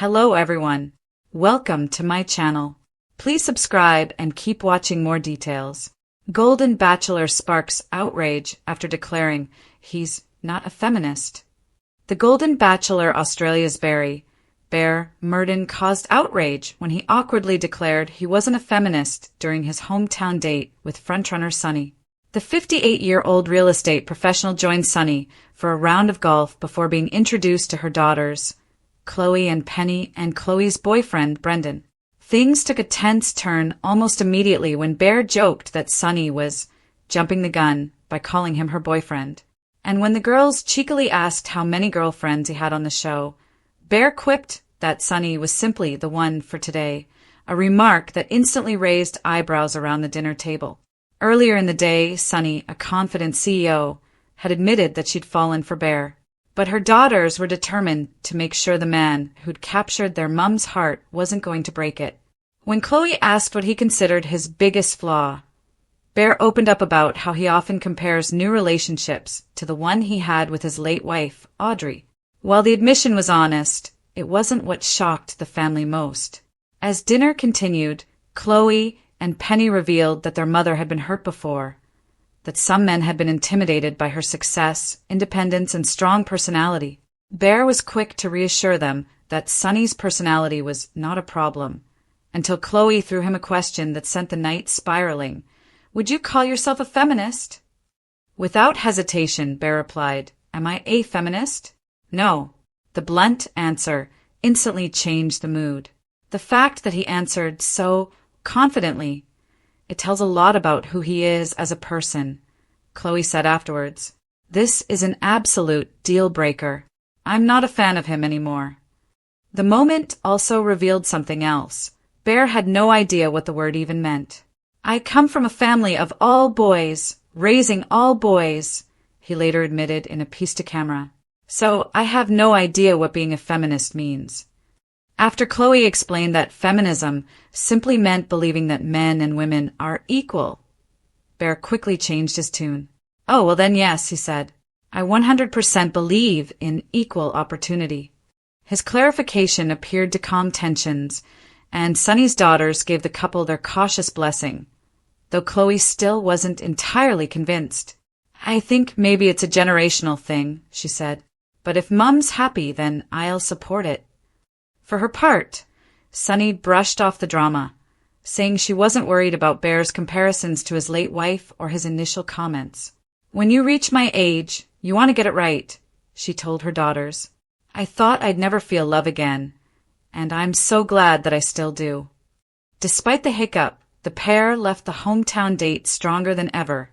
Hello everyone. Welcome to my channel. Please subscribe and keep watching more details. Golden Bachelor sparks outrage after declaring he's not a feminist. The Golden Bachelor Australia's Bear Murden caused outrage when he awkwardly declared he wasn't a feminist during his hometown date with frontrunner Sunny. The 58-year-old real estate professional joined Sunny for a round of golf before being introduced to her daughters, Chloe and Penny, and Chloe's boyfriend, Brendan. Things took a tense turn almost immediately when Bear joked that Sunny was jumping the gun by calling him her boyfriend. And when the girls cheekily asked how many girlfriends he had on the show, Bear quipped that Sunny was simply the one for today, a remark that instantly raised eyebrows around the dinner table. Earlier in the day, Sunny, a confident CEO, had admitted that she'd fallen for Bear. But her daughters were determined to make sure the man who'd captured their mum's heart wasn't going to break it. When Chloe asked what he considered his biggest flaw, Bear opened up about how he often compares new relationships to the one he had with his late wife, Audrey. While the admission was honest, it wasn't what shocked the family most. As dinner continued, Chloe and Penny revealed that their mother had been hurt before, that some men had been intimidated by her success, independence, and strong personality. Bear was quick to reassure them that Sunny's personality was not a problem, until Chloe threw him a question that sent the night spiraling. "Would you call yourself a feminist?" Without hesitation, Bear replied, "Am I a feminist?" "No." The blunt answer instantly changed the mood. The fact that he answered so confidently, it tells a lot about who he is as a person. Chloe said afterwards, "This is an absolute deal breaker. I'm not a fan of him anymore." The moment also revealed something else. Bear had no idea what the word even meant. "I come from a family of all boys, raising all boys," he later admitted in a piece to camera. "So I have no idea what being a feminist means." After Chloe explained that feminism simply meant believing that men and women are equal, Bear quickly changed his tune. "Oh, well then yes," he said. "I 100% believe in equal opportunity." His clarification appeared to calm tensions, and Sunny's daughters gave the couple their cautious blessing, though Chloe still wasn't entirely convinced. "I think maybe it's a generational thing," she said. "But if Mum's happy, then I'll support it." For her part, Sunny brushed off the drama, saying she wasn't worried about Bear's comparisons to his late wife or his initial comments. "When you reach my age, you want to get it right," she told her daughters. "I thought I'd never feel love again, and I'm so glad that I still do." Despite the hiccup, the pair left the hometown date stronger than ever,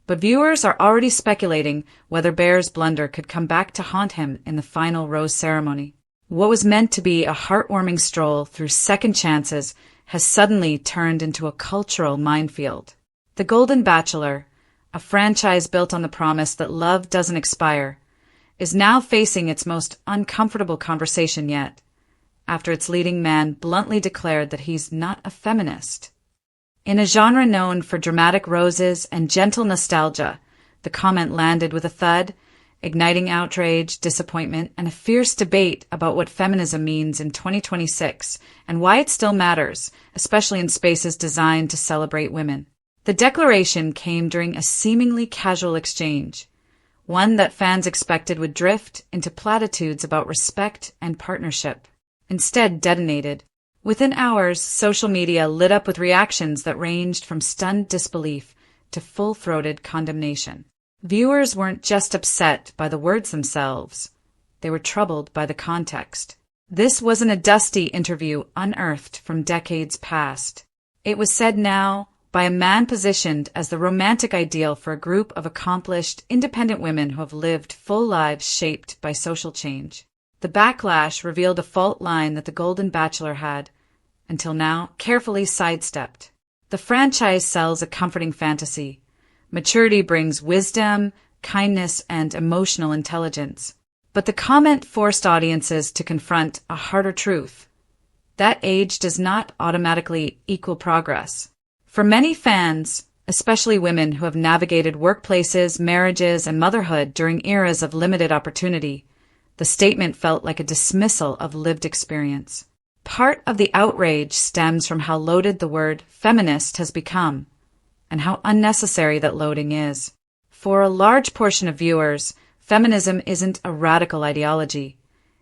but viewers are already speculating whether Bear's blunder could come back to haunt him in the final rose ceremony. What was meant to be a heartwarming stroll through second chances has suddenly turned into a cultural minefield. The Golden Bachelor, a franchise built on the promise that love doesn't expire, is now facing its most uncomfortable conversation yet, after its leading man bluntly declared that he's not a feminist. In a genre known for dramatic roses and gentle nostalgia, the comment landed with a thud, igniting outrage, disappointment, and a fierce debate about what feminism means in 2026 and why it still matters, especially in spaces designed to celebrate women. The declaration came during a seemingly casual exchange, one that fans expected would drift into platitudes about respect and partnership. Instead detonated. Within hours, social media lit up with reactions that ranged from stunned disbelief to full-throated condemnation. Viewers weren't just upset by the words themselves. They were troubled by the context. This wasn't a dusty interview unearthed from decades past. It was said now by a man positioned as the romantic ideal for a group of accomplished, independent women who have lived full lives shaped by social change. The backlash revealed a fault line that the Golden Bachelor had, until now, carefully sidestepped. The franchise sells a comforting fantasy. Maturity brings wisdom, kindness, and emotional intelligence. But the comment forced audiences to confront a harder truth. That age does not automatically equal progress. For many fans, especially women who have navigated workplaces, marriages, and motherhood during eras of limited opportunity, The statement felt like a dismissal of lived experience. Part of the outrage stems from how loaded the word feminist has become, and how unnecessary that loading is. For a large portion of viewers, feminism isn't a radical ideology.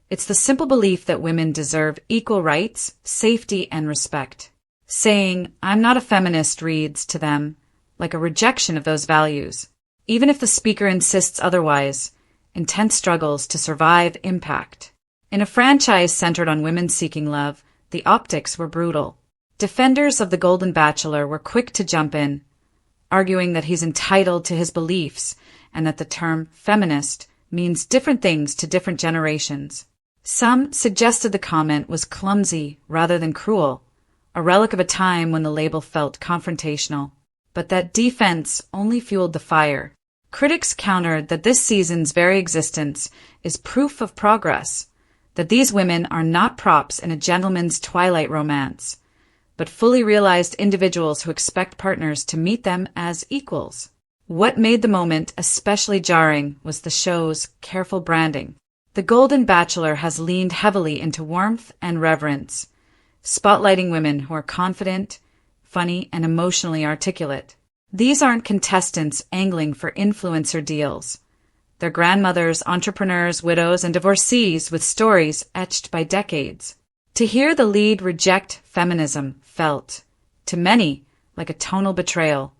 It's the simple belief that women deserve equal rights, safety, and respect. Saying, "I'm not a feminist," reads, to them, like a rejection of those values. Even if the speaker insists otherwise, intense struggles to survive impact. In a franchise centered on women seeking love, the optics were brutal. Defenders of the Golden Bachelor were quick to jump in, arguing that he's entitled to his beliefs and that the term feminist means different things to different generations. Some suggested the comment was clumsy rather than cruel, a relic of a time when the label felt confrontational. But that defense only fueled the fire. Critics countered that this season's very existence is proof of progress, that these women are not props in a gentleman's twilight romance, but fully realized individuals who expect partners to meet them as equals. What made the moment especially jarring was the show's careful branding. The Golden Bachelor has leaned heavily into warmth and reverence, spotlighting women who are confident, funny, and emotionally articulate. These aren't contestants angling for influencer deals. They're grandmothers, entrepreneurs, widows, and divorcees with stories etched by decades. To hear the lead reject feminism felt, to many, like a tonal betrayal,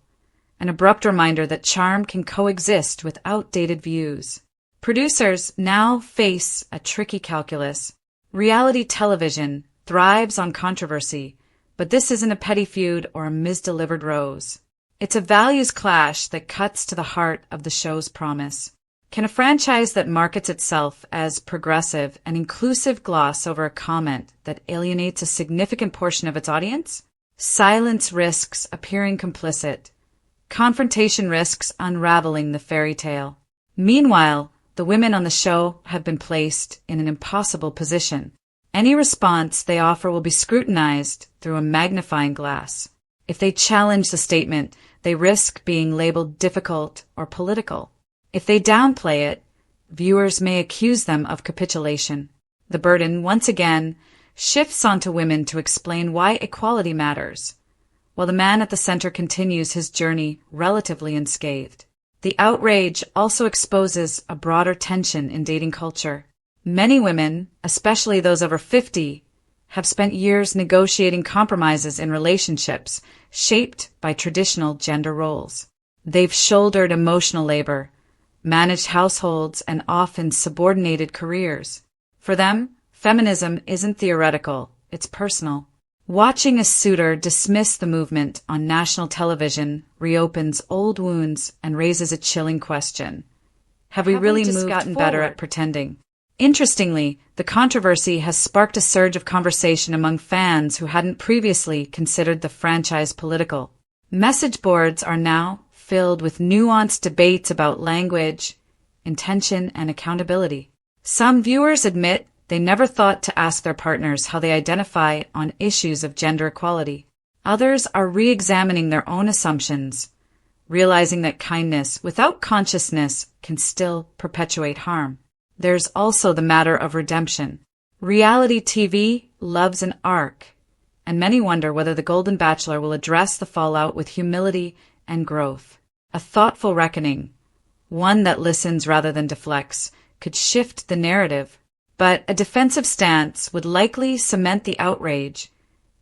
an abrupt reminder that charm can coexist with outdated views. Producers now face a tricky calculus. Reality television thrives on controversy, but this isn't a petty feud or a misdelivered rose. It's a values clash that cuts to the heart of the show's promise. Can a franchise that markets itself as progressive and inclusive gloss over a comment that alienates a significant portion of its audience? Silence risks appearing complicit. Confrontation risks unraveling the fairy tale. Meanwhile, the women on the show have been placed in an impossible position. Any response they offer will be scrutinized through a magnifying glass. If they challenge the statement, they risk being labeled difficult or political. If they downplay it, viewers may accuse them of capitulation. The burden, once again, shifts onto women to explain why equality matters, while the man at the center continues his journey relatively unscathed. The outrage also exposes a broader tension in dating culture. Many women, especially those over 50, have spent years negotiating compromises in relationships shaped by traditional gender roles. They've shouldered emotional labor, managed households, and often subordinated careers. For them, feminism isn't theoretical, it's personal. Watching a suitor dismiss the movement on national television reopens old wounds and raises a chilling question. Have we really gotten better at pretending? Interestingly, the controversy has sparked a surge of conversation among fans who hadn't previously considered the franchise political. Message boards are now filled with nuanced debates about language, intention, and accountability. Some viewers admit they never thought to ask their partners how they identify on issues of gender equality. Others are re-examining their own assumptions, realizing that kindness without consciousness can still perpetuate harm. There's also the matter of redemption. Reality TV loves an arc, and many wonder whether the Golden Bachelor will address the fallout with humility and growth. A thoughtful reckoning, one that listens rather than deflects, could shift the narrative. But a defensive stance would likely cement the outrage,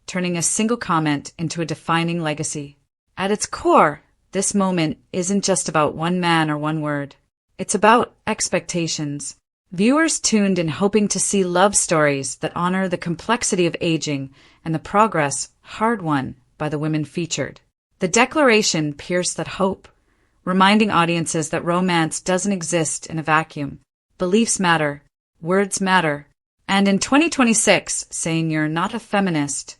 turning a single comment into a defining legacy. At its core, this moment isn't just about one man or one word. It's about expectations. Viewers tuned in hoping to see love stories that honor the complexity of aging and the progress hard-won by the women featured. The declaration pierced that hope, reminding audiences that romance doesn't exist in a vacuum. Beliefs matter, words matter, and in 2026, saying you're not a feminist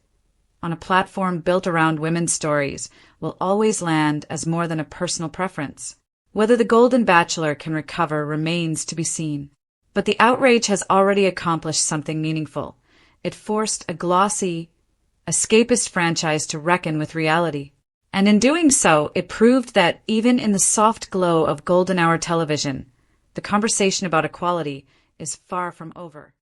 on a platform built around women's stories will always land as more than a personal preference. Whether the Golden Bachelor can recover remains to be seen. But the outrage has already accomplished something meaningful. It forced a glossy, escapist franchise to reckon with reality. And in doing so, it proved that even in the soft glow of golden hour television, the conversation about equality is far from over.